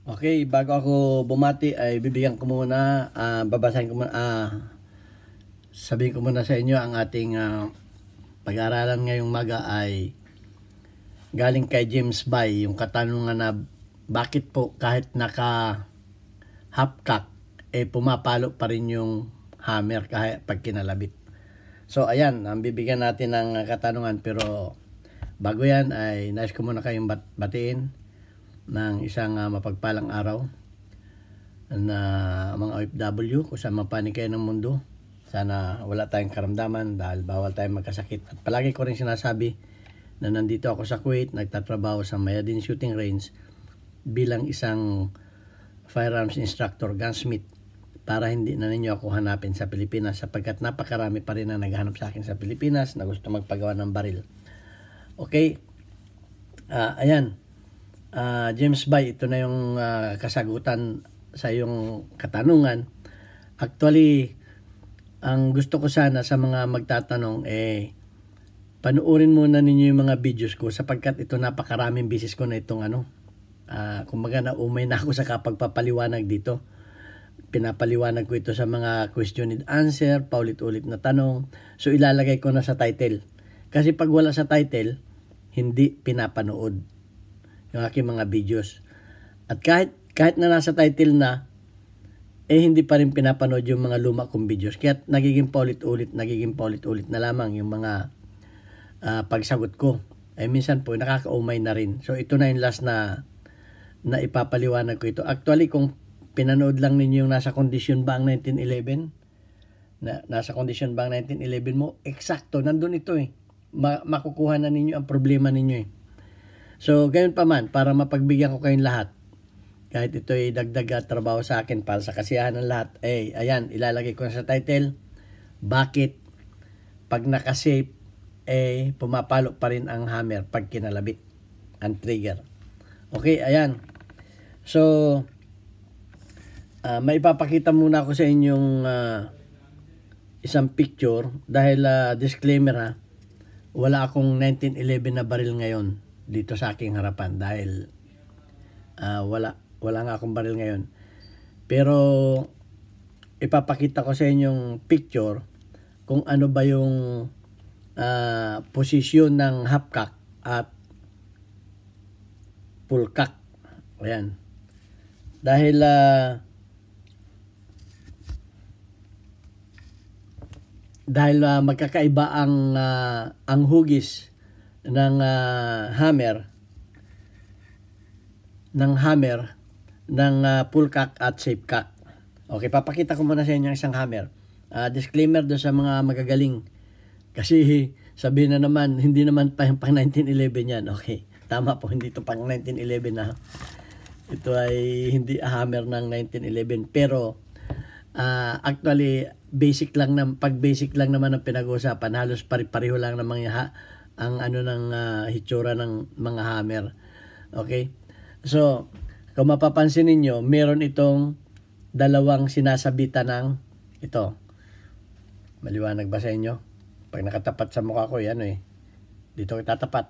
Okay, bago ako bumati ay bibigyan ko muna, babasahin ko muna, sabihin ko muna sa inyo ang ating pag-aaralan ngayong maga ay galing kay James Bay, yung katanungan na bakit po kahit naka half cock pumapalo pa rin yung hammer kahit pag kinalabit. So ayan, ang bibigyan natin ng katanungan, pero bago yan ay nais ko muna kayong batiin ng isang mapagpalang araw na mga OFW kung saan mapani kayo ng mundo. Sana wala tayong karamdaman dahil bawal tayong magkasakit. At palagi ko rin sinasabi na nandito ako sa Kuwait, nagtatrabaho sa Mayadin Shooting Range bilang isang firearms instructor, gunsmith, para hindi na ninyo ako hanapin sa Pilipinas sapagkat napakarami pa rin na naghahanap sa akin sa Pilipinas na gusto magpagawa ng baril. Okay, ayan. James Bay, ito na yung kasagutan sa iyong katanungan. Actually, ang gusto ko sana sa mga magtatanong panuorin muna ninyo yung mga videos ko sapagkat ito napakaraming bisis ko na itong kumbaga naumay na ako sa kapagpapaliwanag dito. Pinapaliwanag ko ito sa mga question and answer, paulit-ulit na tanong. So ilalagay ko na sa title. Kasi pag wala sa title, hindi pinapanood yung aking mga videos. At kahit na nasa title na, hindi pa rin pinapanood yung mga luma kong videos. Kaya nagiging paulit-ulit na lamang yung mga pagsagot ko. Minsan po, nakakaumay na rin. So ito na yung last na ipapaliwanag ko ito. Actually, kung pinanood lang ninyo yung nasa condition ba ang 1911, nasa condition ba ang 1911 mo, eksakto, nandun ito makukuha na ninyo ang problema ninyo So, gayon pa man, para mapagbigyan ko kayong lahat, kahit ito ay dagdag trabaho sa akin para sa kasiyahan ng lahat, ayan, ilalagay ko na sa title, bakit pag nakasave, pumapalo pa rin ang hammer pag kinalabit ang trigger. Okay, ayan. So, maipapakita muna ako sa inyong isang picture dahil disclaimer wala akong 1911 na baril ngayon dito sa aking harapan dahil wala nga akong baril ngayon. Pero ipapakita ko sa inyong picture kung ano ba yung posisyon ng half cock at full cock. Ayan. Dahil magkakaiba ang hugis ng hammer ng full cock at safe cock. Okay, papakita ko muna sa inyo isang hammer. Disclaimer do sa mga magagaling kasi sabihin na naman hindi naman pang 1911 yan. Okay, tama po, hindi to pang 1911 na. Ito ay hindi hammer ng 1911 pero actually pag basic lang naman ang pinag-uusapan, halos pare-pareho lang ng mga ang hitsura ng mga hammer. Okay? So, kung mapapansin ninyo, meron itong dalawang sinasabitan ng ito. Maliwanag ba sa inyo? Pag nakatapat sa mukha ko, yan Dito ko tatapat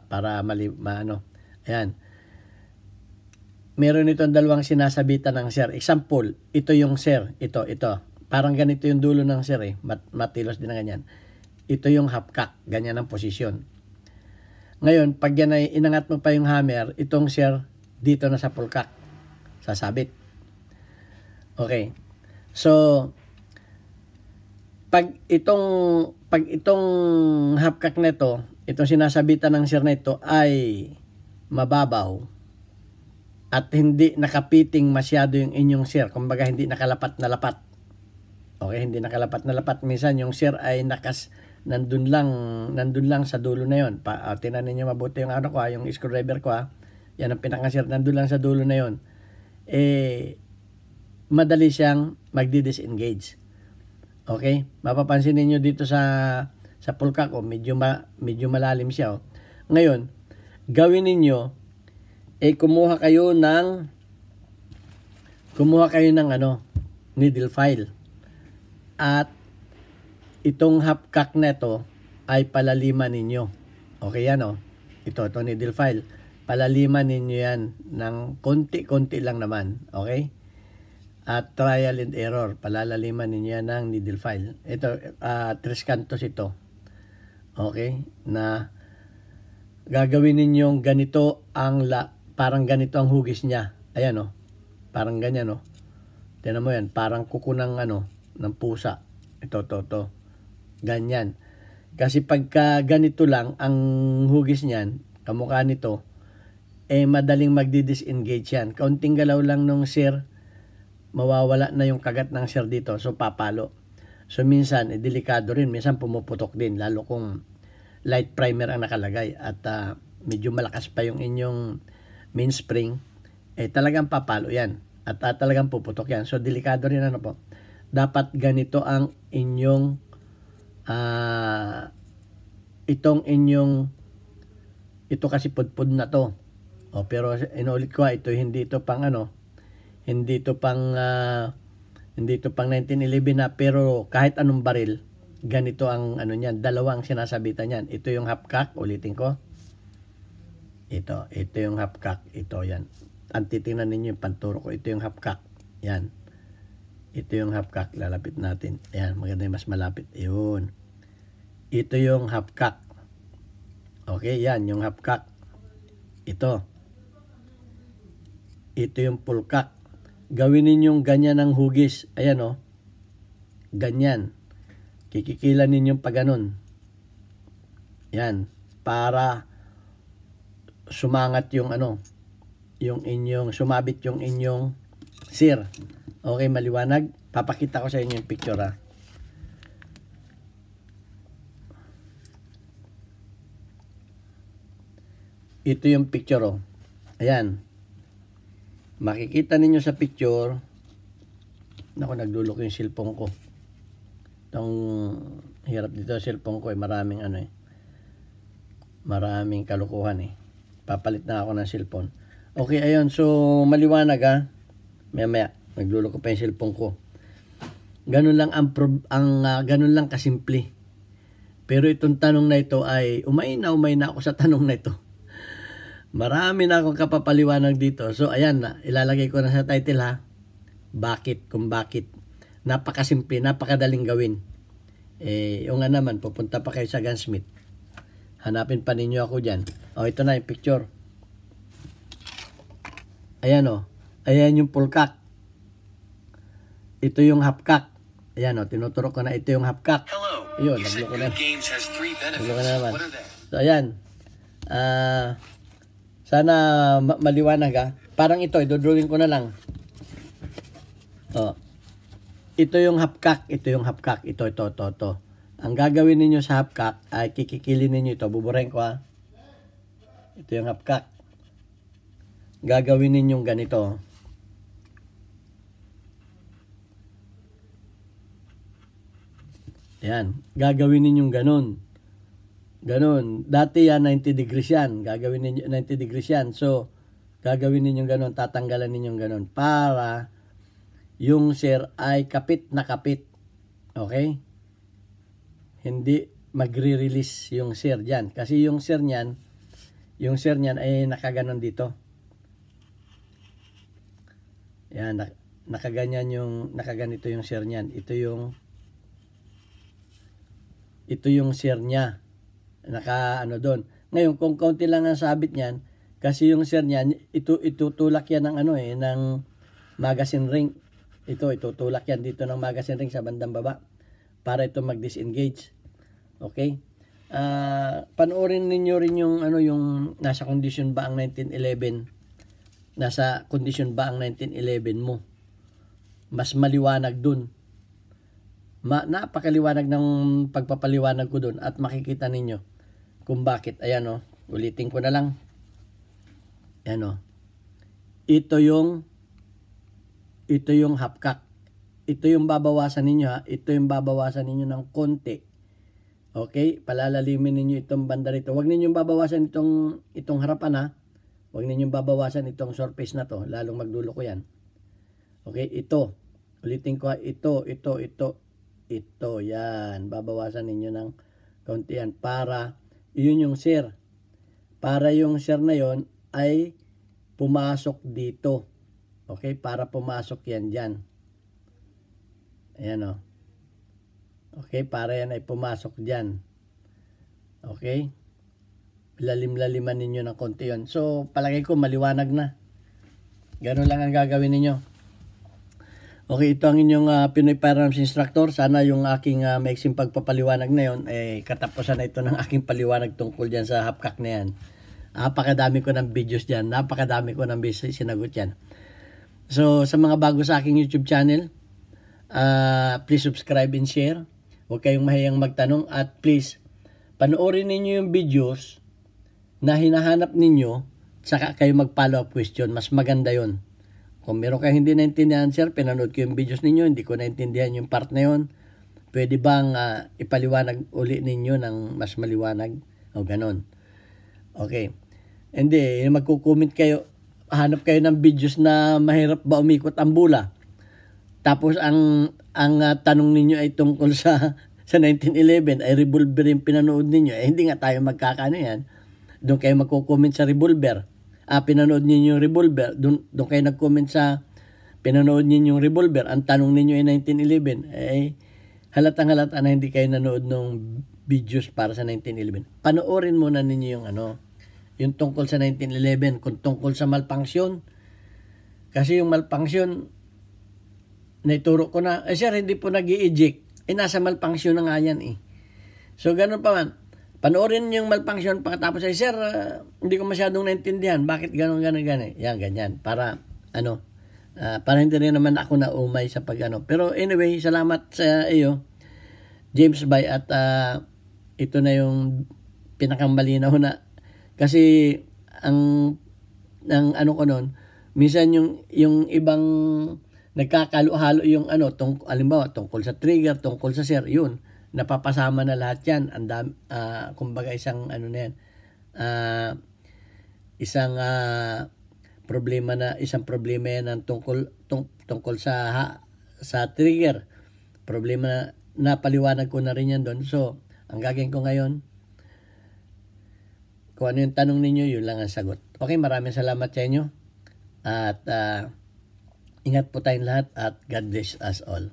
para Ayan. Meron itong dalawang sinasabitan ng sir. Example, ito yung sir. Ito. Parang ganito yung dulo ng sir matilos din na ganyan. Ito yung half cock, ganyan ang posisyon. Ngayon, pag yan ay inangat mo pa yung hammer, itong sir dito na sa full cock, sasabit. Okay. So, pag itong half cock nito, itong sinasabitan ng sir na ito ay mababaw at hindi nakapiting masyado yung inyong sir, kumbaga hindi nakalapat na lapat. Okay, hindi nakalapat na lapat. Minsan yung sir ay nandun lang sa dulo na yon. Tingnan niyo mabuti yung yung screwdriver ko Yan ang pinaka-sir, nandun lang sa dulo na yon. Madali siyang magdi-disengage. Okay? Mapapansin niyo dito sa full cock medyo malalim siya Ngayon, gawin niyo kumuha kayo ng needle file. At itong half cock neto ay palaliman ninyo. Okay yan Ito needle file. palaliman ninyo yan ng konti-konti lang naman. Okay? At trial and error, palalaliman ninyo yan ng needle file. Ito, 3 cantos ito. Okay? Na gagawin ninyong ganito parang ganito ang hugis niya. Ayan o. Parang ganyan o. Tignan mo yan. Parang kuko ng ng pusa. Ito. Ganyan. Kasi pagka ganito lang ang hugis niyan, kamukha nito, madaling magdi-disengage yan. Kaunting galaw lang nung sir, mawawala na yung kagat ng sir dito. So, papalo. So, minsan, delikado rin. Minsan, pumuputok din. Lalo kung light primer ang nakalagay. At medyo malakas pa yung inyong mainspring. Talagang papalo yan. At talagang puputok yan. So, delikado rin po. Dapat ganito ang inyong ito kasi pudpud na to. Pero inulit ko, hindi ito pang 1911 na, pero kahit anong baril, ganito ang niyan, dalawang sinasabitan niyan. Ito yung half cock, ulitin ko. Ito yung half cock, ito yan. Ang titingnan ninyo yung panturo ko, ito yung half cock. Yan. Ito yung half cock, lalapit natin. Ayan, maganda yung mas malapit. Yun. Ito yung half cock. Okay, yan, yung half cock. Ito yung full cock. Gawin ninyong ganyan ang hugis. Ayan o. Ganyan. Kikikilan ninyong pa ganun. Yan. Para sumangat yung yung inyong, sumabit yung inyong sir. Okay, maliwanag. Papakita ko sa inyo yung picture ha. Ito yung picture oh. Ayan. Makikita ninyo sa picture. Naku, naglulok yung cellphone ko. Itong hirap dito cellphone ko maraming maraming kalukuhan Papalit na ako ng cellphone. Okay, ayun. So, maliwanag ha. Maya, naglulok ko pa yung cellphone ko. Ganun lang ganun lang kasimple. Pero itong tanong na ito ay umay na ako sa tanong na ito. Marami na akong kapapaliwanag dito. So, ayan na. Ilalagay ko na sa title ha. Bakit? Kung bakit. Napakasimple, napakadaling gawin. Yung naman, pupunta pa kayo sa gunsmith. Hanapin pa ninyo ako dyan. Ito na yung picture. Ayan o. Ayan yung full cock. Ito yung half cock. Ayan o. Tinuturo ko na ito yung half cock. Ayun, nagloko na. Nagloko na naman. So, ayan. Sana maliwanag ha. Parang ito, idodrawing ko na lang. Ito yung half cock, ito yung half cock, ito. Ang gagawin niyo sa half cock ay kikikilin niyo ito. Buburin ko ha. Ito yung half cock. Gagawin niyo ganito. Yan. Gagawin niyo ganun. Ganun. Dati yan, 90 degrees yan. Gagawin ninyo 90 degrees yan. So, gagawin ninyo ganun. Tatanggalan ninyo ganun. Para yung sir ay kapit na kapit. Okay? Hindi magre-release yung sir dyan. Kasi yung sir niyan ay nakaganon dito. Yan. Nakaganito yung sir niyan. Ito yung sir niya. Doon. Ngayon, kung kaunti lang ang sabit niyan, kasi yung sir niyan, itutulak yan ng magazine ring. Itutulak yan dito ng magazine ring sa bandang baba para ito mag-disengage. Okay? Panoorin ninyo rin yung yung nasa condition ba ang 1911. Nasa condition ba ang 1911 mo? Mas maliwanag dun. Napakaliwanag ng pagpapaliwanag ko dun at makikita ninyo kung bakit. Ayan o. Ulitin ko na lang. Ayan o. Ito yung half cock. Ito yung babawasan ninyo ha. Ito yung babawasan ninyo ng konti. Okay? Palalalimin ninyo itong banda rito. Huwag ninyong babawasan itong harapan ha. Huwag ninyong babawasan itong surface na to. Lalong magdulo ko yan. Okay? Ito. Ulitin ko ha. Ito. Yan. Babawasan ninyo ng konti yan. Para yun yung sir. Para yung sir na yon ay pumasok dito. Okay? Para pumasok yan dyan. Ayan o. Okay? Para yan ay pumasok dyan. Okay? Lalim-laliman ninyo ng konti yun. So, palagay ko maliwanag na. Ganun lang ang gagawin ninyo. Okay, ito ang inyong Pinoy Firearms Instructor. Sana yung aking maiksing pagpapaliwanag na yun, katapusan na ito ng aking paliwanag tungkol dyan sa hapkak na yan. Napakadami ko ng videos dyan. Napakadami ko ng sinagot yan. So, sa mga bago sa aking YouTube channel, please subscribe and share. Huwag kayong mahiyang magtanong. At please, panoorin ninyo yung videos na hinahanap ninyo, saka kayo mag-follow up question. Mas maganda yon. Kung meron kayong hindi naintindihan, sir, pinanood ko yung videos ninyo, hindi ko naintindihan yung part na yun. Pwede bang ipaliwanag uli ninyo ng mas maliwanag? O ganon. Okay. Hindi, magko-comment kayo, hanap kayo ng videos na mahirap ba umikot ang bula. Tapos ang tanong ninyo ay tungkol sa 1911, ay revolver yung pinanood ninyo. Hindi nga tayo magkakano yan. Doon kayo magko-comment sa revolver. Pinanood niyo yung revolver, doon kayo nag-comment sa pinanood niyo yung revolver, ang tanong niyo ay 1911, halatang halata na hindi kayo nanood ng videos para sa 1911. Panoorin muna ninyo yung yung tungkol sa 1911, kung tungkol sa malfunction. Kasi yung malfunction, naituro ko na, sir, hindi po nag-i-eject. Nasa malfunction na nga yan So, ganun pa man. Panoorin yung malfunction pagkatapos ay, sir, hindi ko masyadong naintindihan. Bakit ganun. Yan, ganyan. Para, para hindi rin naman ako na umay sa Pero anyway, salamat sa iyo, James Bay. At ito na yung pinakamalinaw na. Kasi, ang ko nun, minsan yung ibang nagkakalo-halo yung alimbawa, tungkol sa trigger, tungkol sa sir, yun. Napapasama na lahat yan. Kumbaga isang na yan. Isang problema yan ng tungkol sa trigger. Problema na paliwanag ko na rin yan doon. So, ang gagawin ko ngayon, kung ano yung tanong ninyo, yun lang ang sagot. Okay, maraming salamat sa inyo. At ingat po tayong lahat at God bless us all.